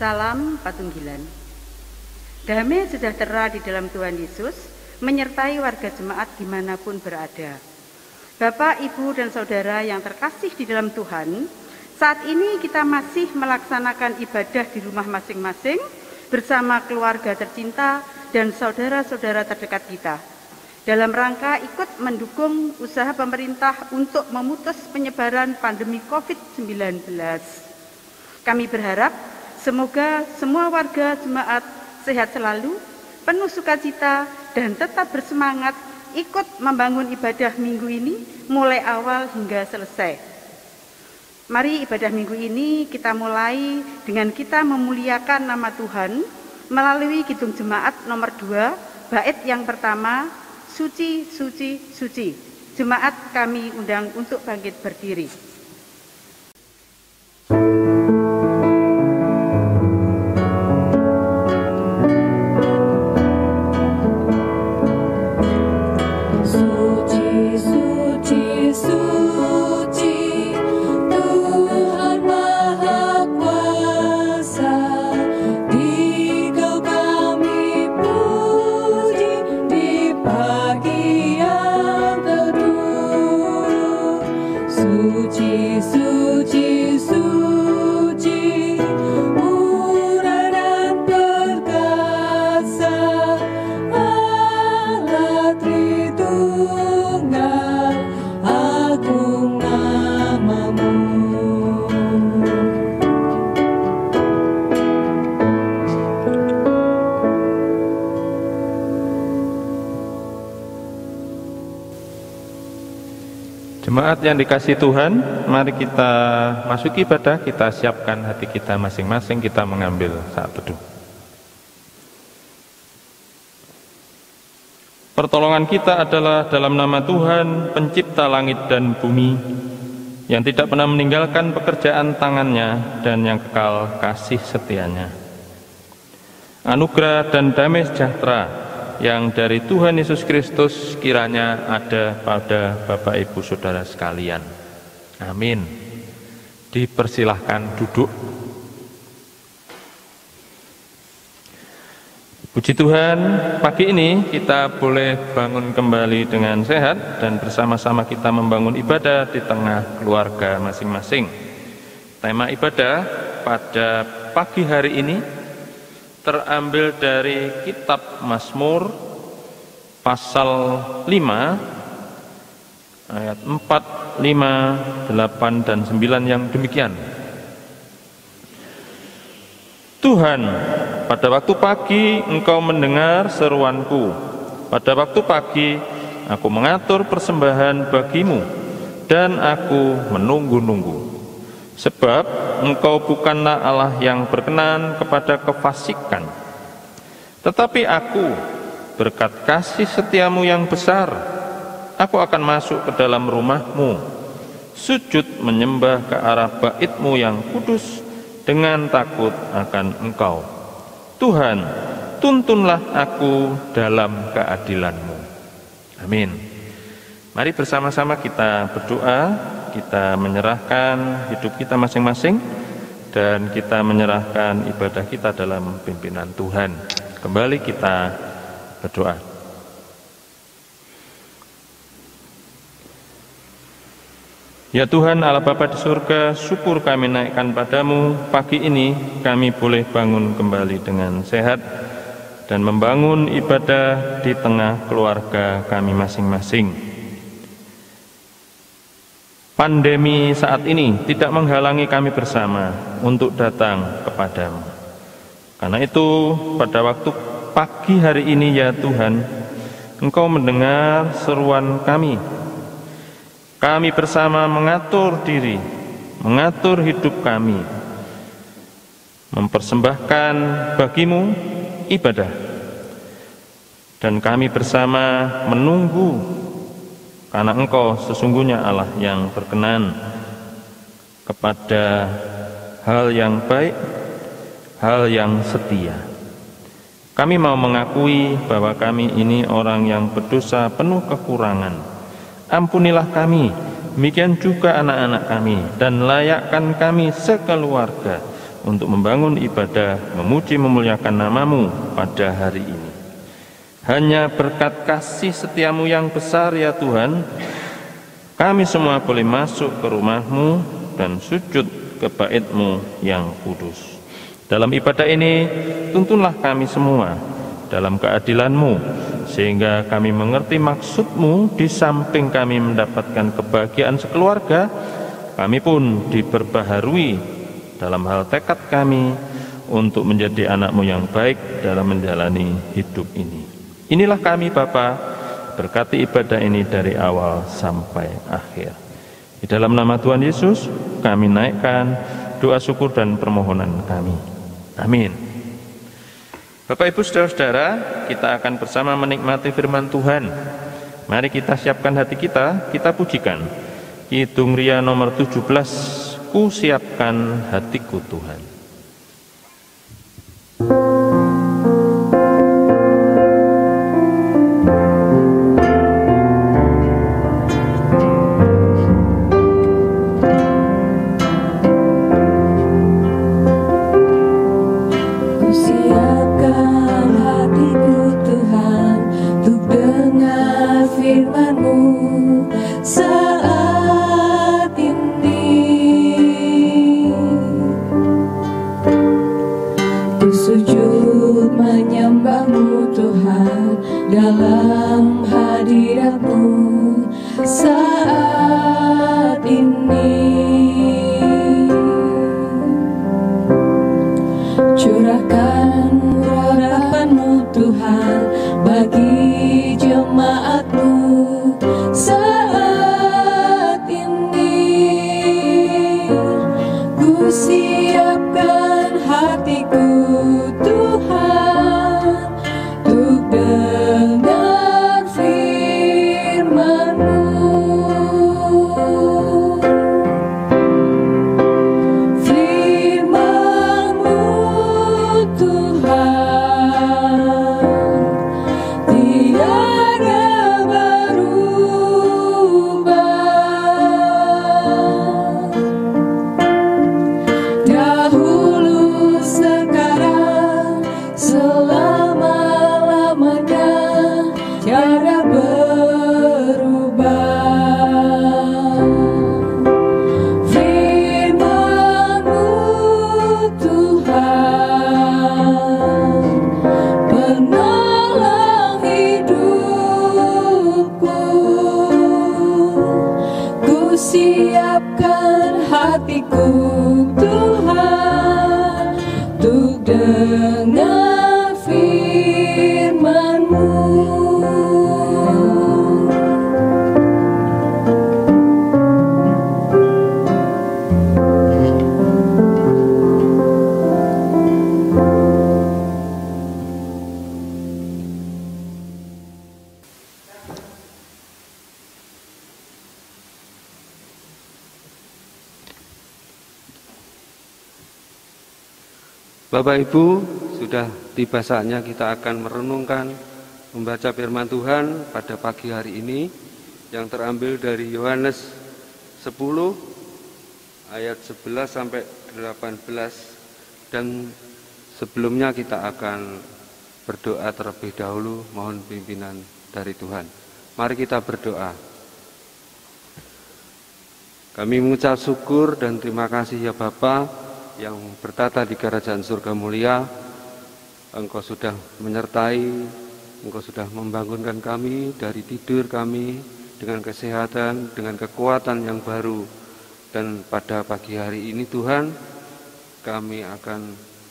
Salam Patunggilan. Damai sejahtera di dalam Tuhan Yesus menyertai warga jemaat dimanapun berada. Bapak, Ibu, dan Saudara yang terkasih di dalam Tuhan, saat ini kita masih melaksanakan ibadah di rumah masing-masing bersama keluarga tercinta dan saudara-saudara terdekat kita, dalam rangka ikut mendukung usaha pemerintah untuk memutus penyebaran pandemi COVID-19. Kami berharap semoga semua warga jemaat sehat selalu, penuh sukacita, dan tetap bersemangat ikut membangun ibadah minggu ini mulai awal hingga selesai. Mari ibadah minggu ini kita mulai dengan kita memuliakan nama Tuhan melalui Kidung Jemaat nomor 2, bait yang pertama, Suci, suci, suci. Jemaat kami undang untuk bangkit berdiri. Jemaat yang dikasihi Tuhan, mari kita masuki ibadah, kita siapkan hati kita masing-masing, kita mengambil saat teduh. Pertolongan kita adalah dalam nama Tuhan, pencipta langit dan bumi, yang tidak pernah meninggalkan pekerjaan tangannya dan yang kekal kasih setianya. Anugerah dan damai sejahtera yang dari Tuhan Yesus Kristus kiranya ada pada Bapak Ibu Saudara sekalian. Amin. Dipersilahkan duduk. Puji Tuhan, pagi ini kita boleh bangun kembali dengan sehat dan bersama-sama kita membangun ibadah di tengah keluarga masing-masing. Tema ibadah pada pagi hari ini terambil dari kitab Mazmur pasal 5 ayat 4, 5, 8, dan 9 yang demikian. Tuhan, pada waktu pagi Engkau mendengar seruanku. Pada waktu pagi aku mengatur persembahan bagimu dan aku menunggu-nunggu. Sebab Engkau bukanlah Allah yang berkenan kepada kefasikan, tetapi aku, berkat kasih setiamu yang besar, aku akan masuk ke dalam rumahmu, sujud menyembah ke arah baitmu yang kudus dengan takut akan Engkau. Tuhan, tuntunlah aku dalam keadilanmu. Amin. Mari bersama-sama kita berdoa, kita menyerahkan hidup kita masing-masing, dan kita menyerahkan ibadah kita dalam pimpinan Tuhan. Kembali kita berdoa. Ya Tuhan Allah Bapa di surga, syukur kami naikkan padamu. Pagi ini kami boleh bangun kembali dengan sehat dan membangun ibadah di tengah keluarga kami masing-masing. Pandemi saat ini tidak menghalangi kami bersama untuk datang kepadamu. Karena itu pada waktu pagi hari ini ya Tuhan, Engkau mendengar seruan kami. Kami bersama mengatur diri, mengatur hidup kami, mempersembahkan bagimu ibadah. Dan kami bersama menunggu, karena Engkau sesungguhnya Allah yang berkenan kepada hal yang baik, hal yang setia. Kami mau mengakui bahwa kami ini orang yang berdosa penuh kekurangan. Ampunilah kami, demikian juga anak-anak kami, dan layakkan kami sekeluarga untuk membangun ibadah, memuji memuliakan nama-Mu pada hari ini. Hanya berkat kasih setiamu yang besar ya Tuhan, kami semua boleh masuk ke rumah-Mu dan sujud ke bait-Mu yang kudus. Dalam ibadah ini, tuntunlah kami semua dalam keadilan-Mu, sehingga kami mengerti maksud-Mu. Di samping kami mendapatkan kebahagiaan sekeluarga, kami pun diperbaharui dalam hal tekad kami untuk menjadi anak-Mu yang baik dalam menjalani hidup ini. Inilah kami Bapa, berkati ibadah ini dari awal sampai akhir. Di dalam nama Tuhan Yesus, kami naikkan doa syukur dan permohonan kami. Amin. Bapak Ibu Saudara-saudara, kita akan bersama menikmati firman Tuhan. Mari kita siapkan hati kita pujikan Kidung Ria nomor 17, Ku siapkan hatiku Tuhan. Dalam hadirat-Mu saat ini, curahkan harapan-Mu Tuhan bagi jemaat-Mu saat ini. Ku siapkan hatiku Tuhan untuk dengar firman-Mu. Firman-Mu Tuhan tiada berubah. Dahulu, sekarang, selama-lamanya tiada berubah. Firman-Mu Tuhan, penolong hidupku. Ku siapkan hatiku Tuhan untuk dengar firman-Mu. Bapak Ibu, sudah tiba saatnya kita akan merenungkan, membaca firman Tuhan pada pagi hari ini yang terambil dari Yohanes 10 ayat 11 sampai 18, dan sebelumnya kita akan berdoa terlebih dahulu, mohon pimpinan dari Tuhan. Mari kita berdoa. Kami mengucap syukur dan terima kasih ya Bapa yang bertata di kerajaan surga mulia. Engkau sudah menyertai, Engkau sudah membangunkan kami dari tidur kami dengan kesehatan, dengan kekuatan yang baru. Dan pada pagi hari ini Tuhan, kami akan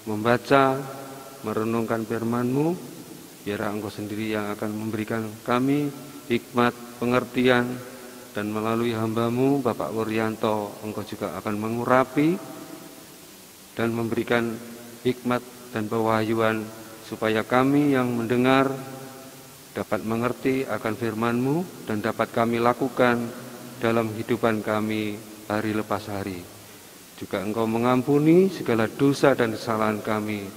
membaca, merenungkan firman-Mu. Biar Engkau sendiri yang akan memberikan kami hikmat, pengertian, dan melalui hamba-Mu Bapak Wuryanto, Engkau juga akan mengurapi dan memberikan hikmat dan pewahyuan supaya kami yang mendengar dapat mengerti akan firman-Mu dan dapat kami lakukan dalam kehidupan kami hari lepas hari. Juga Engkau mengampuni segala dosa dan kesalahan kami.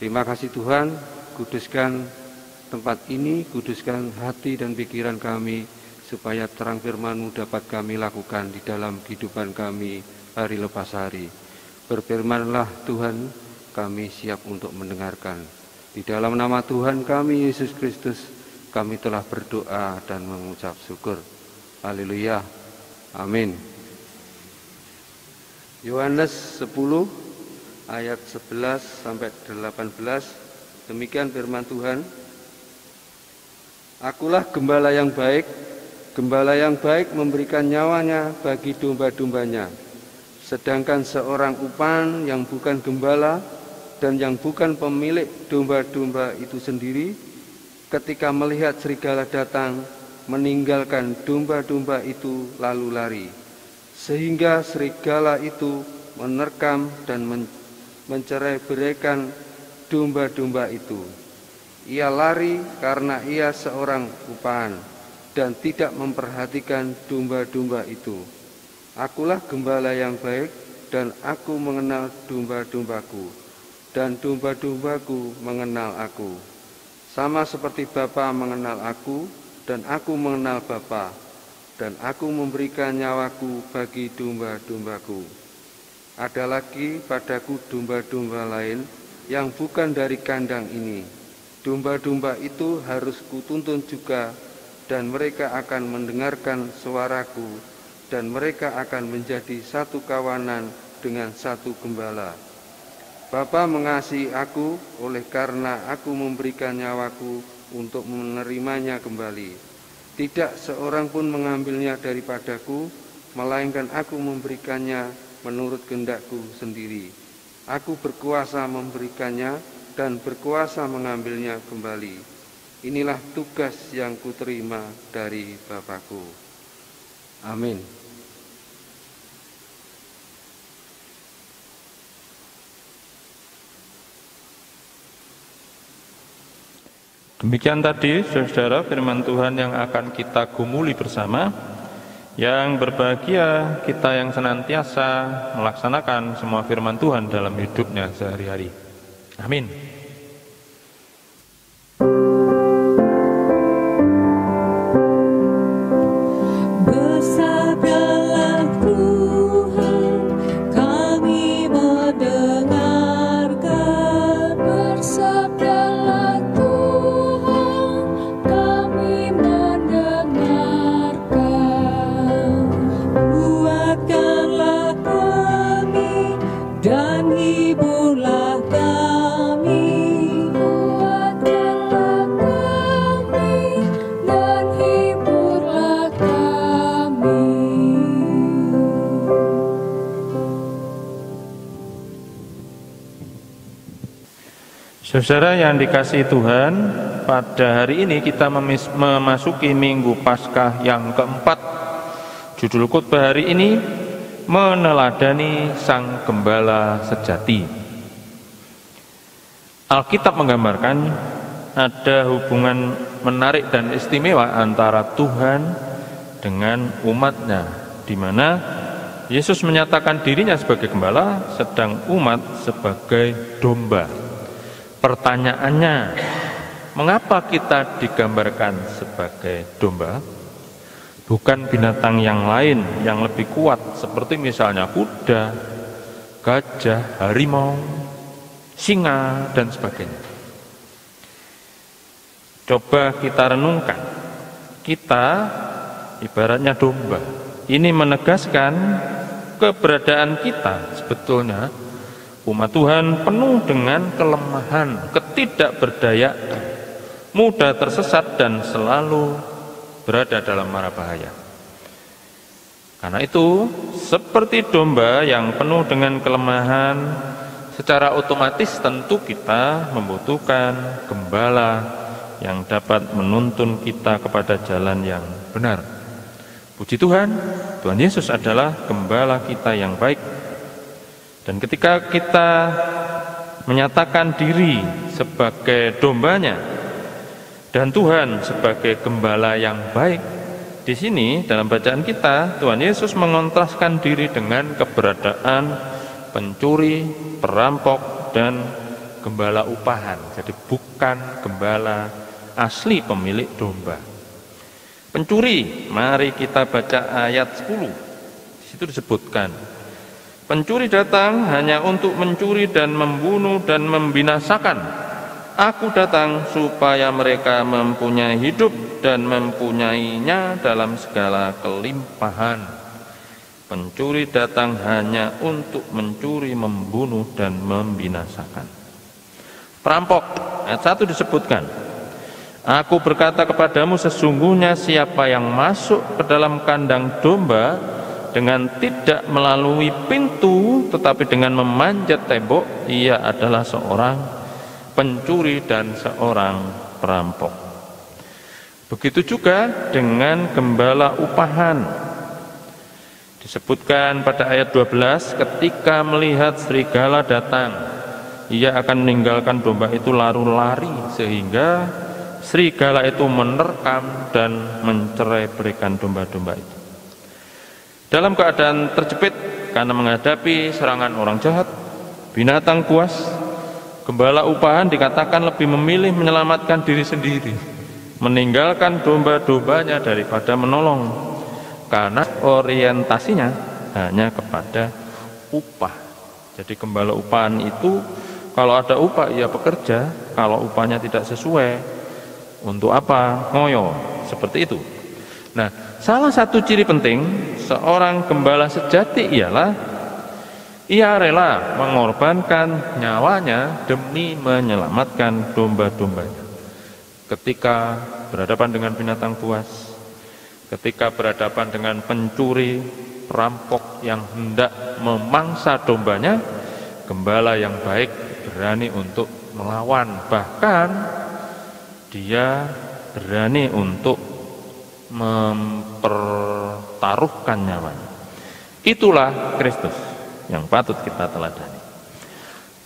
Terima kasih Tuhan, kuduskan tempat ini, kuduskan hati dan pikiran kami supaya terang firman-Mu dapat kami lakukan di dalam kehidupan kami hari lepas hari. Berfirmanlah Tuhan, kami siap untuk mendengarkan. Di dalam nama Tuhan kami Yesus Kristus, kami telah berdoa dan mengucap syukur. Haleluya. Amin. Yohanes 10 ayat 11 sampai 18. Demikian firman Tuhan. Akulah gembala yang baik. Gembala yang baik memberikan nyawanya bagi domba-dombanya. Sedangkan seorang upan yang bukan gembala dan yang bukan pemilik domba-domba itu sendiri, ketika melihat serigala datang, meninggalkan domba-domba itu lalu lari. Sehingga serigala itu menerkam dan mencerai-beraikan domba-domba itu. Ia lari karena ia seorang upan dan tidak memperhatikan domba-domba itu. Akulah gembala yang baik, dan aku mengenal domba-dombaku, dan domba-dombaku mengenal aku. Sama seperti Bapa mengenal aku, dan aku mengenal Bapa, dan aku memberikan nyawaku bagi domba-dombaku. Ada lagi padaku domba-domba lain yang bukan dari kandang ini. Domba-domba itu harus kutuntun juga, dan mereka akan mendengarkan suaraku, dan mereka akan menjadi satu kawanan dengan satu gembala. Bapa mengasihi aku oleh karena aku memberikan nyawaku untuk menerimanya kembali. Tidak seorang pun mengambilnya daripadaku, melainkan aku memberikannya menurut kehendakku sendiri. Aku berkuasa memberikannya dan berkuasa mengambilnya kembali. Inilah tugas yang kuterima dari Bapakku. Amin. Demikian tadi, saudara, firman Tuhan yang akan kita gumuli bersama. Yang berbahagia kita yang senantiasa melaksanakan semua firman Tuhan dalam hidupnya sehari-hari. Amin. Saudara yang dikasihi Tuhan, pada hari ini kita memasuki Minggu Paskah yang keempat. Judul khotbah hari ini, meneladani Sang Gembala Sejati. Alkitab menggambarkan ada hubungan menarik dan istimewa antara Tuhan dengan umatnya, di mana Yesus menyatakan dirinya sebagai gembala, sedang umat sebagai domba. Pertanyaannya, mengapa kita digambarkan sebagai domba? Bukan binatang yang lain yang lebih kuat, seperti misalnya kuda, gajah, harimau, singa, dan sebagainya. Coba kita renungkan, kita ibaratnya domba. Ini menegaskan keberadaan kita sebetulnya. Umat Tuhan penuh dengan kelemahan, ketidakberdayaan, mudah tersesat dan selalu berada dalam mara bahaya. Karena itu, seperti domba yang penuh dengan kelemahan, secara otomatis tentu kita membutuhkan gembala yang dapat menuntun kita kepada jalan yang benar. Puji Tuhan, Tuhan Yesus adalah gembala kita yang baik. Dan ketika kita menyatakan diri sebagai dombanya dan Tuhan sebagai gembala yang baik, di sini dalam bacaan kita Tuhan Yesus mengontraskan diri dengan keberadaan pencuri, perampok, dan gembala upahan. Jadi bukan gembala asli pemilik domba. Pencuri, mari kita baca ayat 10. Di situ disebutkan, Pencuri datang hanya untuk mencuri dan membunuh dan membinasakan. Aku datang supaya mereka mempunyai hidup dan mempunyainya dalam segala kelimpahan. Pencuri datang hanya untuk mencuri, membunuh, dan membinasakan. Perampok, ayat 1 disebutkan, Aku berkata kepadamu, sesungguhnya siapa yang masuk ke dalam kandang domba dengan tidak melalui pintu tetapi dengan memanjat tembok, ia adalah seorang pencuri dan seorang perampok. Begitu juga dengan gembala upahan. Disebutkan pada ayat 12, ketika melihat serigala datang, ia akan meninggalkan domba itu lari sehingga serigala itu menerkam dan mencerai-beraikan domba-domba itu. Dalam keadaan terjepit karena menghadapi serangan orang jahat, binatang buas, gembala upahan dikatakan lebih memilih menyelamatkan diri sendiri, meninggalkan domba-dombanya daripada menolong, karena orientasinya hanya kepada upah. Jadi gembala upahan itu kalau ada upah ia bekerja, kalau upahnya tidak sesuai, untuk apa? Ngoyo, seperti itu. Nah, salah satu ciri penting seorang gembala sejati ialah ia rela mengorbankan nyawanya demi menyelamatkan domba-dombanya. Ketika berhadapan dengan binatang buas, ketika berhadapan dengan pencuri, perampok yang hendak memangsa dombanya, gembala yang baik berani untuk melawan, bahkan dia berani untuk mempertaruhkan nyawanya. Itulah Kristus yang patut kita teladani.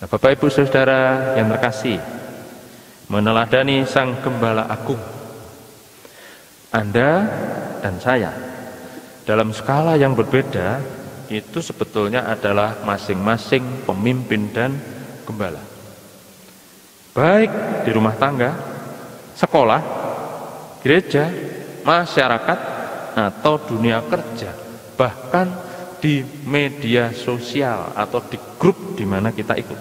Nah, Bapak Ibu Saudara yang terkasih, meneladani Sang Gembala Agung, Anda dan saya dalam skala yang berbeda itu sebetulnya adalah masing-masing pemimpin dan gembala, baik di rumah tangga, sekolah, gereja, masyarakat, atau dunia kerja, bahkan di media sosial atau di grup di mana kita ikut.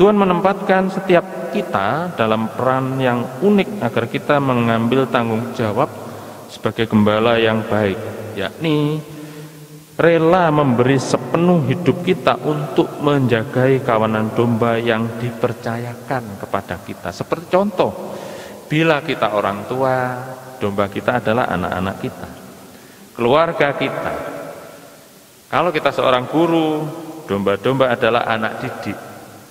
Tuhan menempatkan setiap kita dalam peran yang unik agar kita mengambil tanggung jawab sebagai gembala yang baik, yakni rela memberi sepenuh hidup kita untuk menjagai kawanan domba yang dipercayakan kepada kita. Seperti contoh, bila kita orang tua, domba kita adalah anak-anak kita, keluarga kita. Kalau kita seorang guru, domba-domba adalah anak didik.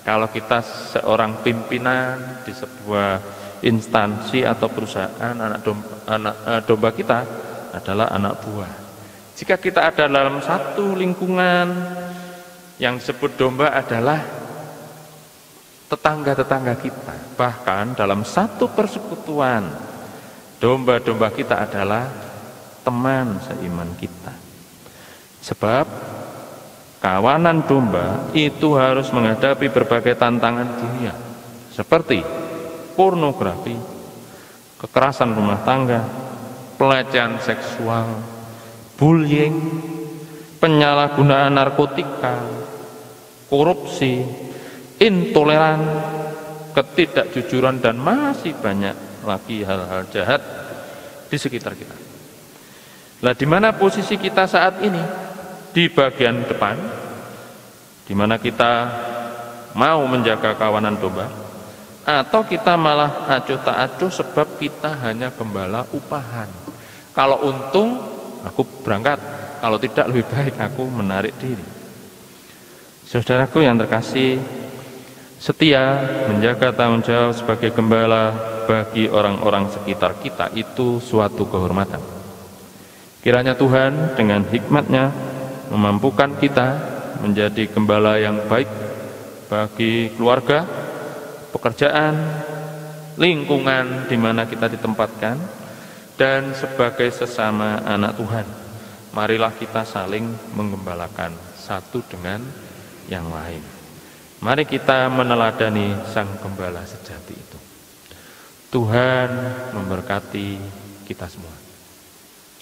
Kalau kita seorang pimpinan di sebuah instansi atau perusahaan, anak domba kita adalah anak buah. Jika kita ada dalam satu lingkungan, yang disebut domba adalah tetangga-tetangga kita. Bahkan dalam satu persekutuan, domba-domba kita adalah teman seiman kita. Sebab kawanan domba itu harus menghadapi berbagai tantangan dunia, seperti pornografi, kekerasan rumah tangga, pelecehan seksual, bullying, penyalahgunaan narkotika, korupsi, intoleran, ketidakjujuran, dan masih banyak lagi hal-hal jahat di sekitar kita. Nah, di mana posisi kita saat ini? Di bagian depan, di mana kita mau menjaga kawanan domba, atau kita malah acuh tak acuh sebab kita hanya gembala upahan. Kalau untung, aku berangkat, kalau tidak lebih baik aku menarik diri. Saudaraku yang terkasih, setia menjaga tanggung jawab sebagai gembala bagi orang-orang sekitar kita itu suatu kehormatan. Kiranya Tuhan dengan hikmat-Nya memampukan kita menjadi gembala yang baik bagi keluarga, pekerjaan, lingkungan di mana kita ditempatkan, dan sebagai sesama anak Tuhan. Marilah kita saling menggembalakan satu dengan yang lain. Mari kita meneladani Sang Gembala sejati itu. Tuhan memberkati kita semua.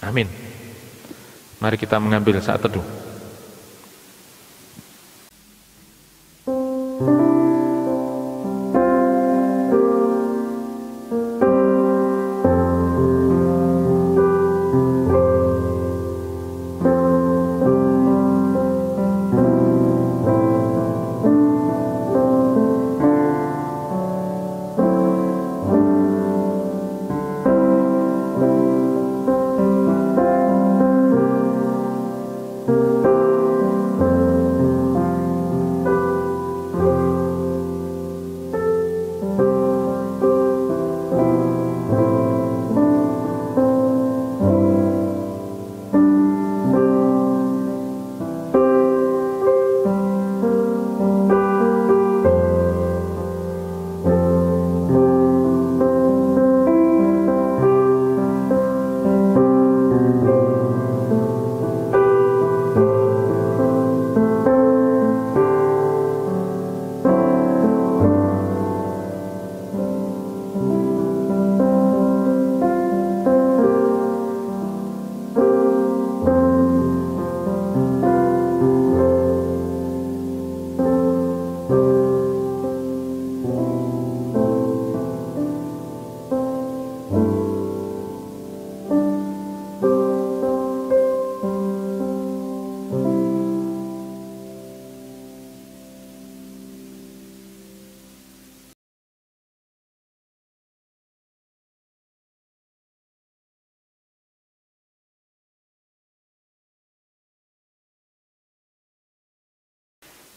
Amin. Mari kita mengambil saat teduh.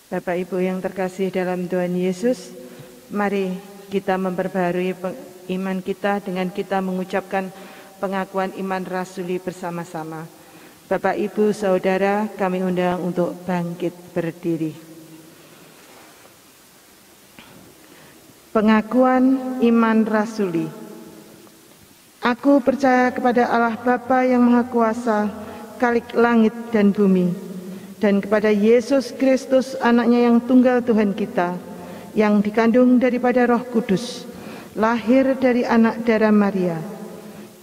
Bapak Ibu yang terkasih dalam Tuhan Yesus, mari kita memperbaharui iman kita dengan kita mengucapkan pengakuan iman rasuli bersama-sama. Bapak Ibu Saudara, kami undang untuk bangkit berdiri. Pengakuan iman rasuli. Aku percaya kepada Allah Bapa yang Maha Kuasa, Khalik langit dan bumi, dan kepada Yesus Kristus, anaknya yang tunggal Tuhan kita, yang dikandung daripada Roh Kudus, lahir dari anak darah Maria,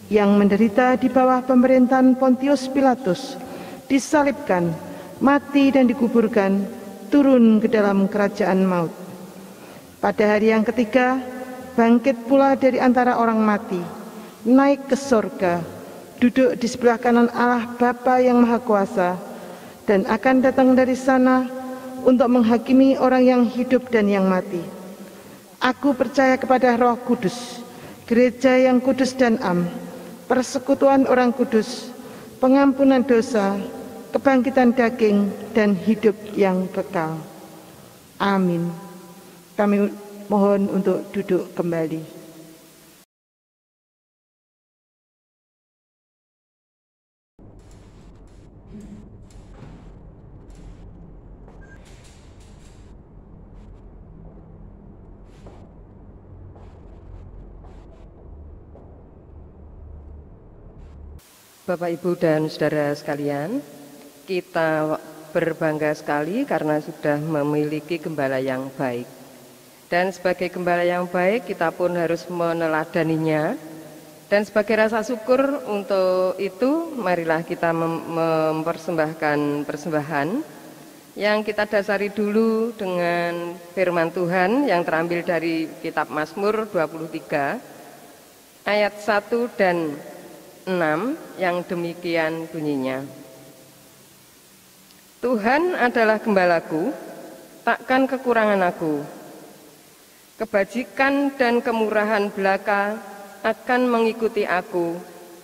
yang menderita di bawah pemerintahan Pontius Pilatus, disalibkan, mati dan dikuburkan, turun ke dalam kerajaan maut. Pada hari yang ketiga, bangkit pula dari antara orang mati, naik ke sorga, duduk di sebelah kanan Allah Bapa yang Maha Kuasa, dan akan datang dari sana untuk menghakimi orang yang hidup dan yang mati. Aku percaya kepada Roh Kudus, gereja yang kudus dan am, persekutuan orang kudus, pengampunan dosa, kebangkitan daging, dan hidup yang kekal. Amin. Kami mohon untuk duduk kembali. Bapak, Ibu, dan Saudara sekalian, kita berbangga sekali karena sudah memiliki gembala yang baik. Dan sebagai gembala yang baik, kita pun harus meneladaninya. Dan sebagai rasa syukur untuk itu, marilah kita mempersembahkan persembahan yang kita dasari dulu dengan firman Tuhan yang terambil dari kitab Mazmur 23, ayat 1 dan 6 yang demikian bunyinya. Tuhan adalah gembalaku, takkan kekurangan aku. Kebajikan dan kemurahan belaka akan mengikuti aku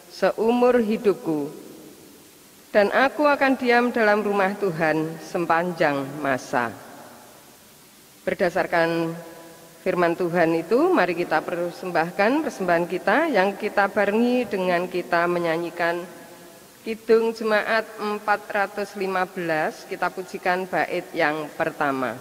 seumur hidupku, dan aku akan diam dalam rumah Tuhan sepanjang masa. Berdasarkan firman Tuhan itu, mari kita persembahkan persembahan kita yang kita barengi dengan kita menyanyikan Kidung Jemaat 415, kita pujikan bait yang pertama.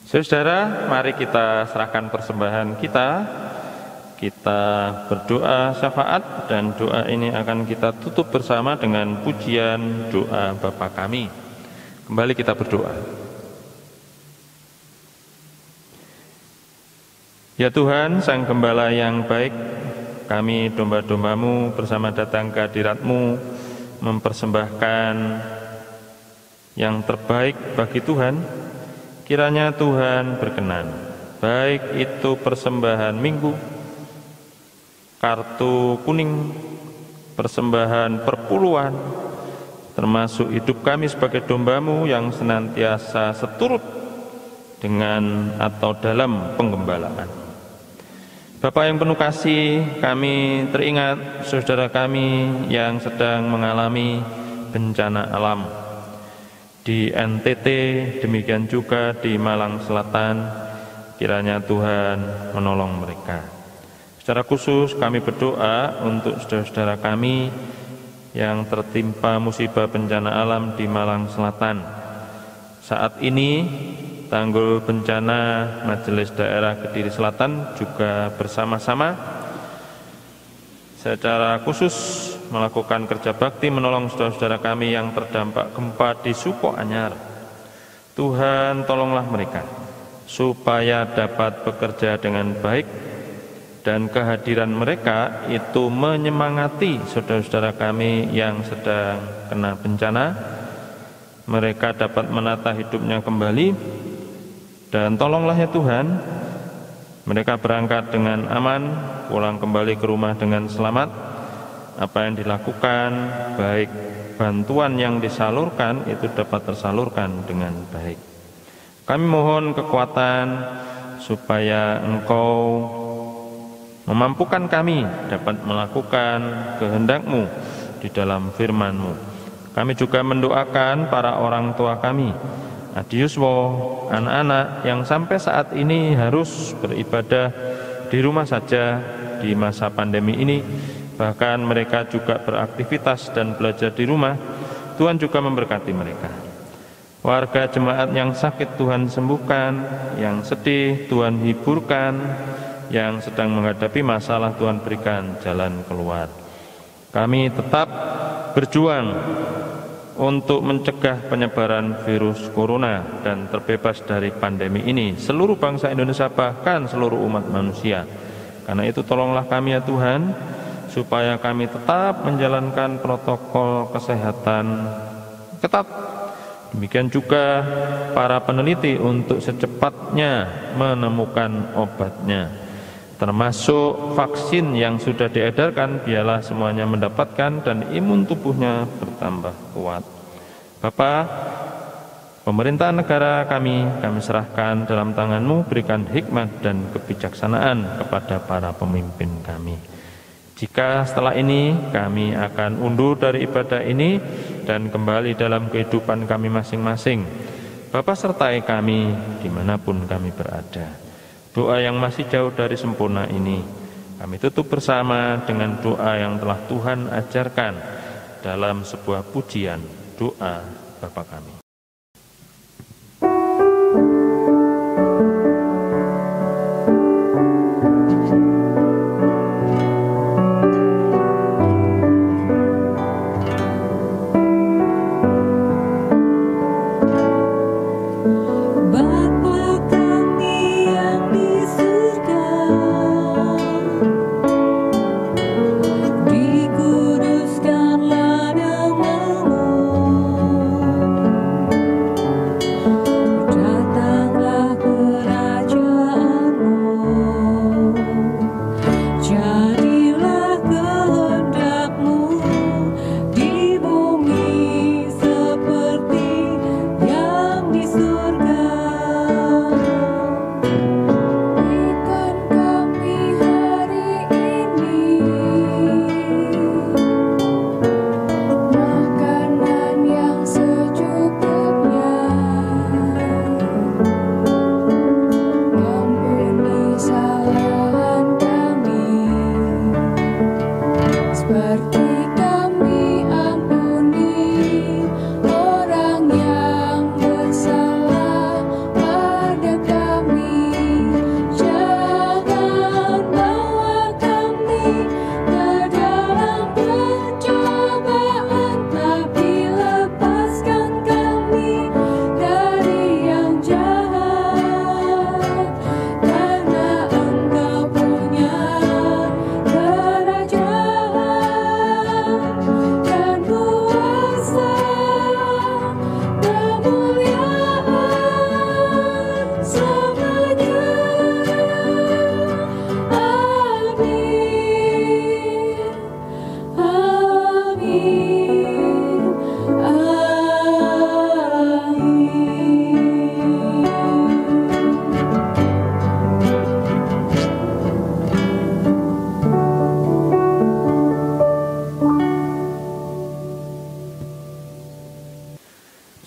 Saudara, mari kita serahkan persembahan kita. Kita berdoa syafaat dan doa ini akan kita tutup bersama dengan pujian doa Bapa kami. Kembali kita berdoa. Ya Tuhan, Sang Gembala yang baik, kami domba-dombamu bersama datang ke hadirat-Mu mempersembahkan yang terbaik bagi Tuhan. Kiranya Tuhan berkenan, baik itu persembahan minggu kartu kuning, persembahan perpuluhan, termasuk hidup kami sebagai domba-Mu yang senantiasa seturut dengan atau dalam penggembalaan. Bapa yang penuh kasih, kami teringat saudara kami yang sedang mengalami bencana alam di NTT, demikian juga di Malang Selatan. Kiranya Tuhan menolong mereka. Secara khusus kami berdoa untuk saudara-saudara kami yang tertimpa musibah bencana alam di Malang Selatan. Saat ini tanggul bencana Majelis Daerah Kediri Selatan juga bersama-sama secara khusus melakukan kerja bakti menolong saudara-saudara kami yang terdampak gempa di Suko Anyar. Tuhan tolonglah mereka supaya dapat bekerja dengan baik, dan kehadiran mereka itu menyemangati saudara-saudara kami yang sedang kena bencana. Mereka dapat menata hidupnya kembali, dan tolonglah ya Tuhan, mereka berangkat dengan aman, pulang kembali ke rumah dengan selamat. Apa yang dilakukan, baik bantuan yang disalurkan itu dapat tersalurkan dengan baik. Kami mohon kekuatan supaya Engkau memampukan kami dapat melakukan kehendak-Mu di dalam firman-Mu. Kami juga mendoakan para orang tua kami, Adiuswo, anak-anak yang sampai saat ini harus beribadah di rumah saja di masa pandemi ini. Bahkan mereka juga beraktivitas dan belajar di rumah. Tuhan juga memberkati mereka. Warga jemaat yang sakit Tuhan sembuhkan, yang sedih Tuhan hiburkan, yang sedang menghadapi masalah Tuhan berikan jalan keluar. Kami tetap berjuang untuk mencegah penyebaran virus corona dan terbebas dari pandemi ini, seluruh bangsa Indonesia bahkan seluruh umat manusia. Karena itu tolonglah kami ya Tuhan, supaya kami tetap menjalankan protokol kesehatan ketat. Demikian juga para peneliti untuk secepatnya menemukan obatnya, termasuk vaksin yang sudah diedarkan, biarlah semuanya mendapatkan dan imun tubuhnya bertambah kuat. Bapak, pemerintahan negara kami serahkan dalam tangan-Mu, berikan hikmat dan kebijaksanaan kepada para pemimpin kami. Jika setelah ini kami akan undur dari ibadah ini dan kembali dalam kehidupan kami masing-masing, Bapa sertai kami dimanapun kami berada. Doa yang masih jauh dari sempurna ini kami tutup bersama dengan doa yang telah Tuhan ajarkan dalam sebuah pujian doa Bapa kami. Dikuduskanlah namamu.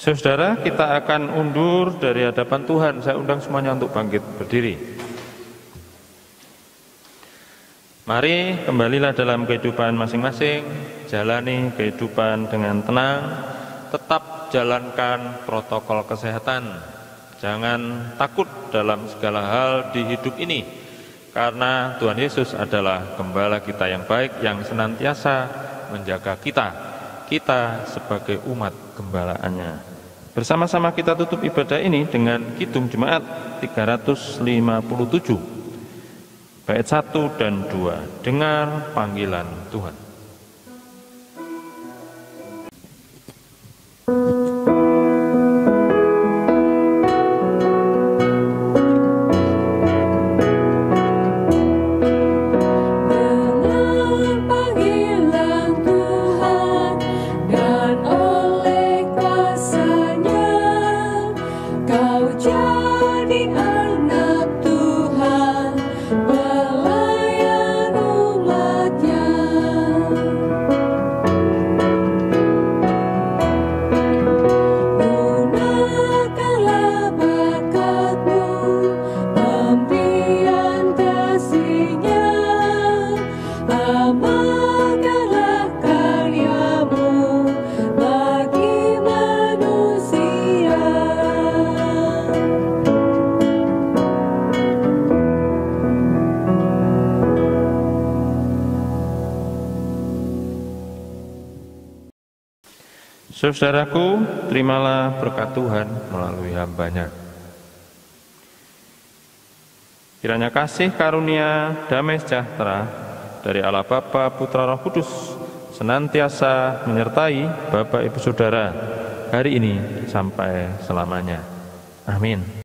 Saudara, kita akan undur dari hadapan Tuhan. Saya undang semuanya untuk bangkit berdiri. Mari kembalilah dalam kehidupan masing-masing, jalani kehidupan dengan tenang, tetap jalankan protokol kesehatan. Jangan takut dalam segala hal di hidup ini, karena Tuhan Yesus adalah gembala kita yang baik, yang senantiasa menjaga kita sebagai umat gembalaannya. Bersama-sama kita tutup ibadah ini dengan Kidung Jemaat 357 bait 1 dan 2. Dengar panggilan Tuhan. Saudaraku, terimalah berkat Tuhan melalui hamba-Nya. Kiranya kasih karunia damai sejahtera dari Allah Bapa, Putra, Roh Kudus senantiasa menyertai Bapak Ibu Saudara hari ini sampai selamanya. Amin.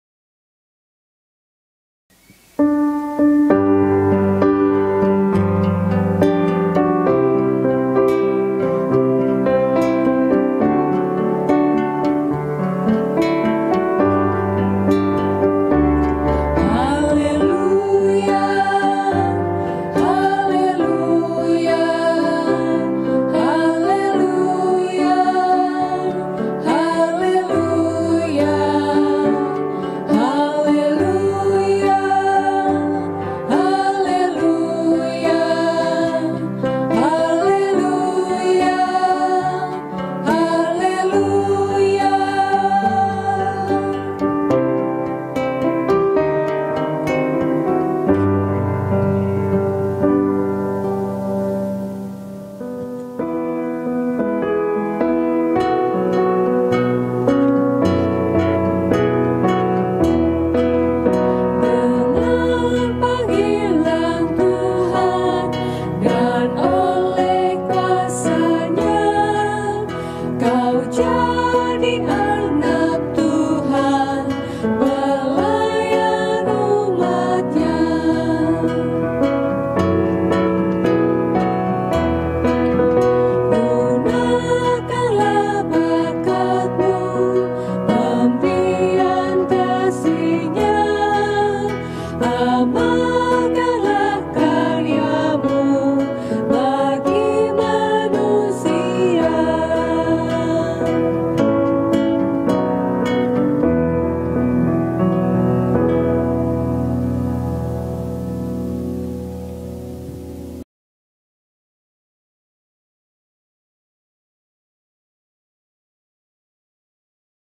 Gunakanlah